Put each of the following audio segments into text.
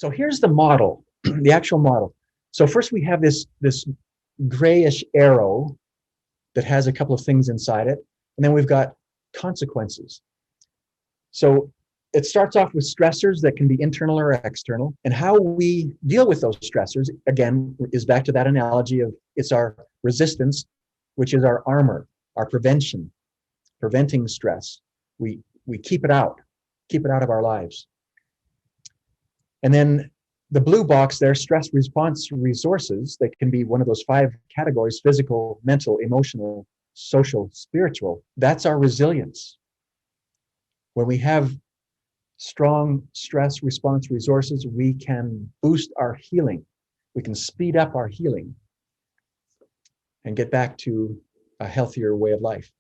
So here's the model, the actual model. So first we have this grayish arrow that has a couple of things inside it, and then we've got consequences. So it starts off with stressors that can be internal or external, and how we deal with those stressors, again, is back to that analogy of it's our resistance, which is our armor, our preventing stress. We keep it out of our lives. And then the blue box there, stress response resources, that can be one of those 5 categories: physical, mental, emotional, social, spiritual. That's our resilience. When we have strong stress response resources, we can boost our healing. We can speed up our healing and get back to a healthier way of life.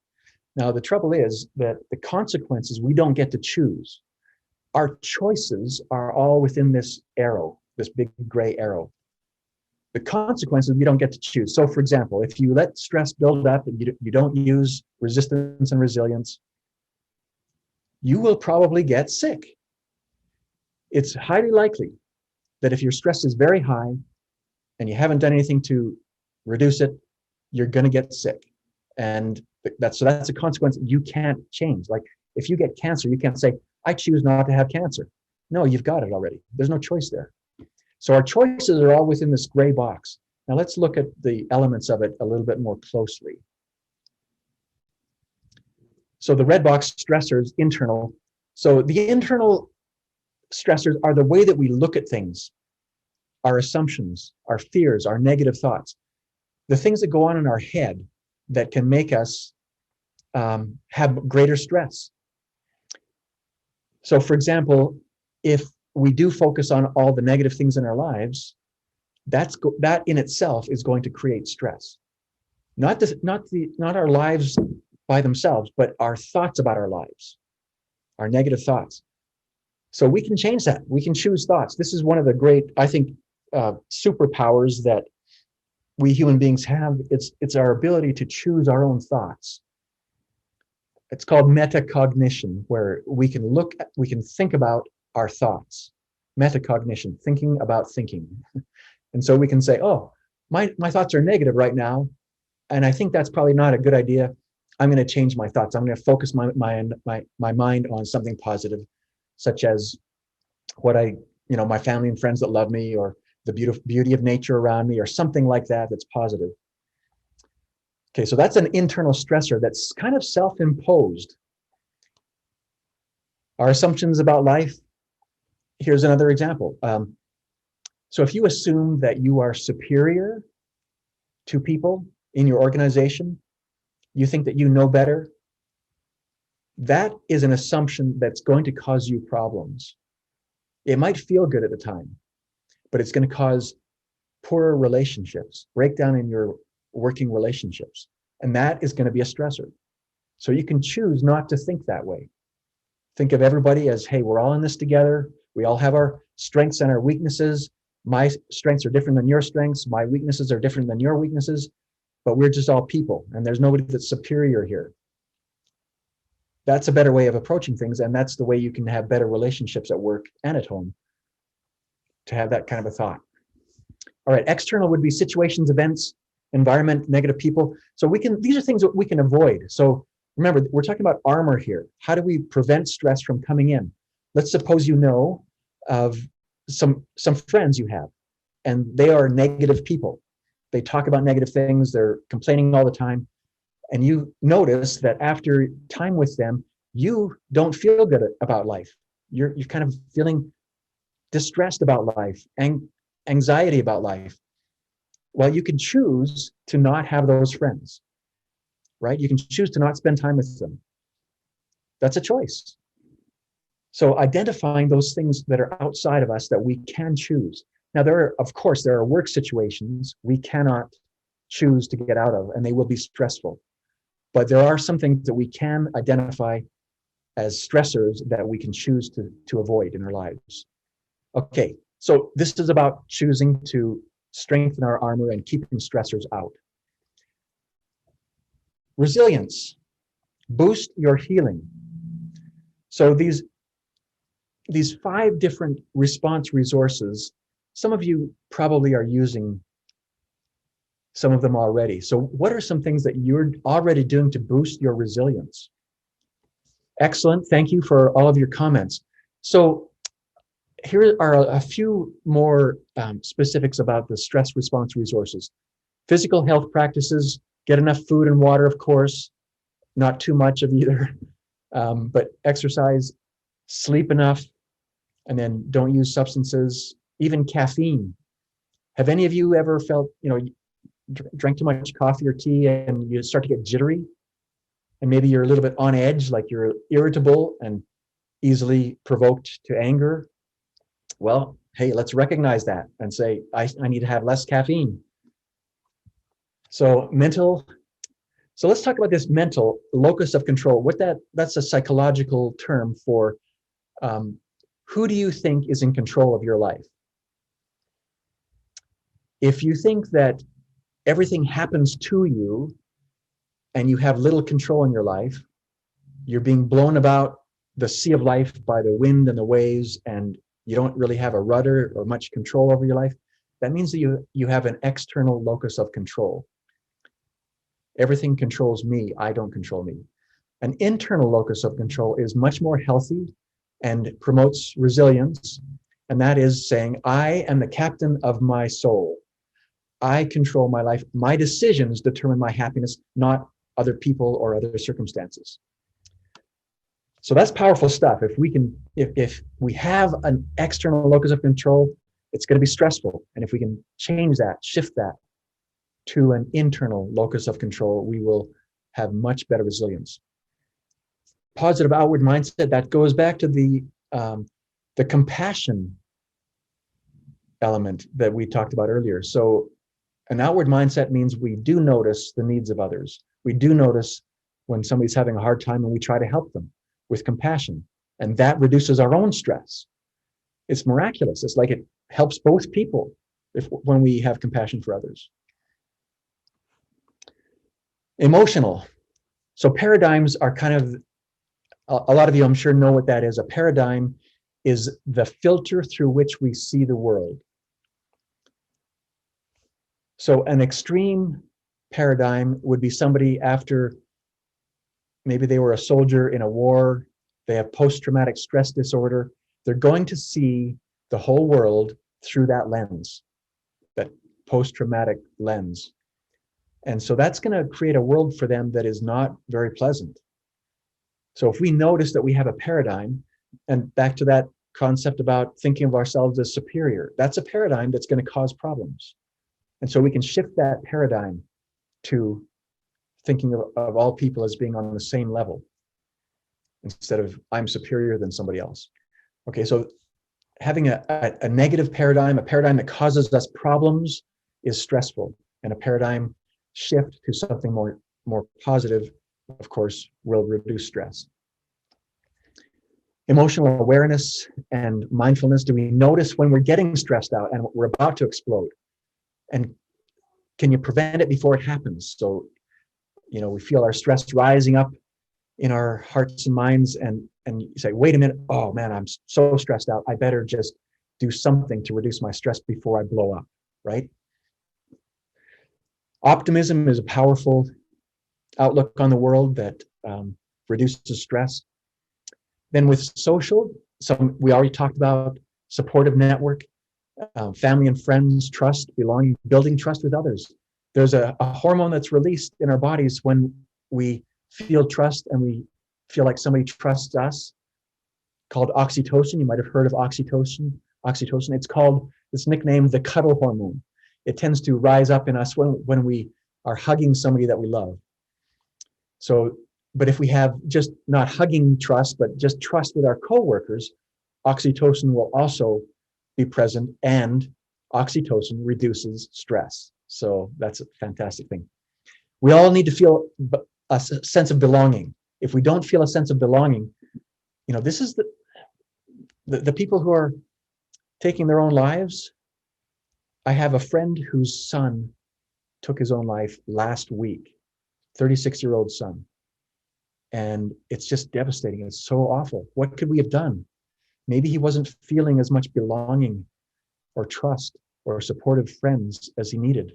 Now, the trouble is that the consequences we don't get to choose. Our choices are all within this arrow, this big gray arrow. The consequences we don't get to choose. So for example, if you let stress build up and you don't use resistance and resilience, you will probably get sick. It's highly likely that if your stress is very high and you haven't done anything to reduce it, you're going to get sick. And that's a consequence you can't change. Like if you get cancer, you can't say, I choose not to have cancer. No, you've got it already. There's no choice there. So our choices are all within this gray box. Now let's look at the elements of it a little bit more closely. So the red box, stressors, internal. So the internal stressors are the way that we look at things, our assumptions, our fears, our negative thoughts, the things that go on in our head that can make us have greater stress. So for example, if we do focus on all the negative things in our lives, that in itself is going to create stress. Not our lives by themselves, but our thoughts about our lives, our negative thoughts. So we can change that. We can choose thoughts. This is one of the great, I think, superpowers that we human beings have. It's our ability to choose our own thoughts. It's called metacognition, where we can think about our thoughts. Metacognition, thinking about thinking. And so we can say, oh, my thoughts are negative right now, and I think that's probably not a good idea. I'm going to change my thoughts. I'm going to focus my mind on something positive, such as my family and friends that love me, or the beauty of nature around me, or something like that that's positive. Okay, so that's an internal stressor that's kind of self-imposed. Our assumptions about life. Here's another example. So if you assume that you are superior to people in your organization, you think that you know better, that is an assumption that's going to cause you problems. It might feel good at the time, but it's going to cause poorer relationships, breakdown in your working relationships. And that is going to be a stressor. So you can choose not to think that way. Think of everybody as, hey, we're all in this together. We all have our strengths and our weaknesses. My strengths are different than your strengths. My weaknesses are different than your weaknesses, but we're just all people, and there's nobody that's superior here. That's a better way of approaching things, and that's the way you can have better relationships at work and at home, to have that kind of a thought. All right, external would be situations, events, environment, negative people. So these are things that we can avoid. So remember, we're talking about armor here. How do we prevent stress from coming in? Let's suppose you know of some friends you have, and they are negative people. They talk about negative things. They're complaining all the time. And you notice that after time with them, you don't feel good about life. You're kind of feeling distressed about life, anxiety about life. Well, you can choose to not have those friends, right? You can choose to not spend time with them. That's a choice. So identifying those things that are outside of us that we can choose. Now, there are work situations we cannot choose to get out of, and they will be stressful. But there are some things that we can identify as stressors that we can choose to avoid in our lives. Okay, so this is about choosing to strengthen our armor and keeping stressors out. Resilience, boost your healing. So these these 5 different response resources, some of you probably are using some of them already. So what are some things that you're already doing to boost your resilience? Excellent. Thank you for all of your comments. So here are a few more specifics about the stress response resources. Physical health practices, get enough food and water, of course, not too much of either, but exercise, sleep enough, and then don't use substances, even caffeine. Have any of you ever felt, drank too much coffee or tea and you start to get jittery? And maybe you're a little bit on edge, like you're irritable and easily provoked to anger. Well, hey, let's recognize that and say, I need to have less caffeine. So let's talk about this mental locus of control. That's a psychological term for who do you think is in control of your life? If you think that everything happens to you and you have little control in your life, you're being blown about the sea of life by the wind and the waves, and you don't really have a rudder or much control over your life, that means that you have an external locus of control. Everything controls me, I don't control me. An internal locus of control is much more healthy and promotes resilience, and that is saying, I am the captain of my soul. I control my life. My decisions determine my happiness, not other people or other circumstances. So that's powerful stuff. If we have an external locus of control, it's going to be stressful. And if we can change that, shift that to an internal locus of control, we will have much better resilience. Positive outward mindset, that goes back to the compassion element that we talked about earlier. So an outward mindset means we do notice the needs of others. We do notice when somebody's having a hard time and we try to help them with compassion. And that reduces our own stress. It's miraculous. It's like it helps both people when we have compassion for others. Emotional. So paradigms are kind of, a lot of you I'm sure know what that is. A paradigm is the filter through which we see the world. So an extreme paradigm would be somebody after maybe they were a soldier in a war, they have post-traumatic stress disorder, they're going to see the whole world through that lens, that post-traumatic lens. And so that's going to create a world for them that is not very pleasant. So if we notice that we have a paradigm, and back to that concept about thinking of ourselves as superior, that's a paradigm that's going to cause problems. And so we can shift that paradigm to thinking of all people as being on the same level instead of I'm superior than somebody else. Okay, so having a negative paradigm, a paradigm that causes us problems, is stressful, and a paradigm shift to something more positive, of course, will reduce stress. Emotional awareness and mindfulness. Do we notice when we're getting stressed out and we're about to explode? And can you prevent it before it happens? So, we feel our stress rising up in our hearts and minds, and you say, wait a minute, oh man, I'm so stressed out. I better just do something to reduce my stress before I blow up, right? Optimism is a powerful outlook on the world that reduces stress. Then with social, we already talked about supportive network, family and friends, trust, belonging, building trust with others. There's a hormone that's released in our bodies when we feel trust and we feel like somebody trusts us, called oxytocin. You might have heard of oxytocin. It's nicknamed the cuddle hormone. It tends to rise up in us when we are hugging somebody that we love. So, but if we have just not hugging trust, but just trust with our coworkers, oxytocin will also be present, and oxytocin reduces stress. So that's a fantastic thing. We all need to feel a sense of belonging. If we don't feel a sense of belonging, this is the people who are taking their own lives. I have a friend whose son took his own life last week, 36-year-old son. And it's just devastating. It's so awful. What could we have done? Maybe he wasn't feeling as much belonging or trust or supportive friends as he needed.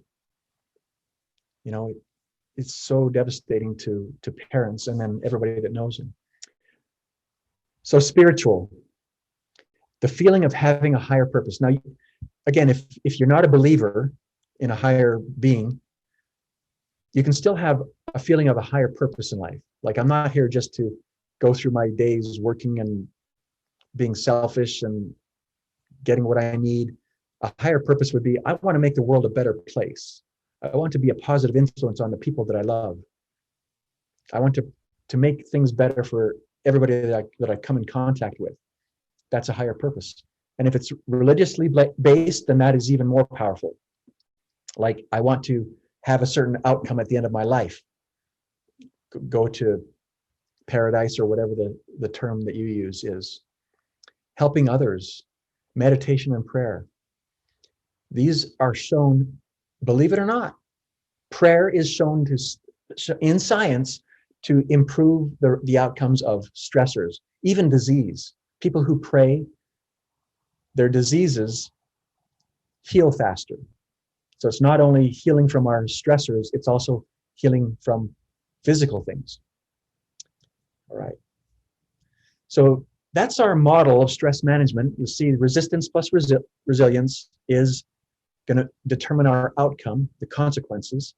You know, it's so devastating to parents and then everybody that knows him. So spiritual, the feeling of having a higher purpose. Now, again, if you're not a believer in a higher being, you can still have a feeling of a higher purpose in life. Like, I'm not here just to go through my days working and being selfish and getting what I need. A higher purpose would be, I want to make the world a better place. I want to be a positive influence on the people that I love. I want to make things better for everybody that I come in contact with. That's a higher purpose. And if it's religiously based, then that is even more powerful. Like, I want to have a certain outcome at the end of my life. Go to paradise, or whatever the term that you use is. Helping others, meditation and prayer. These are shown, believe it or not, prayer is shown in science to improve the outcomes of stressors, even disease. People who pray, their diseases heal faster. So it's not only healing from our stressors, it's also healing from physical things. All right. So that's our model of stress management. You see, resistance plus resilience is going to determine our outcome, the consequences.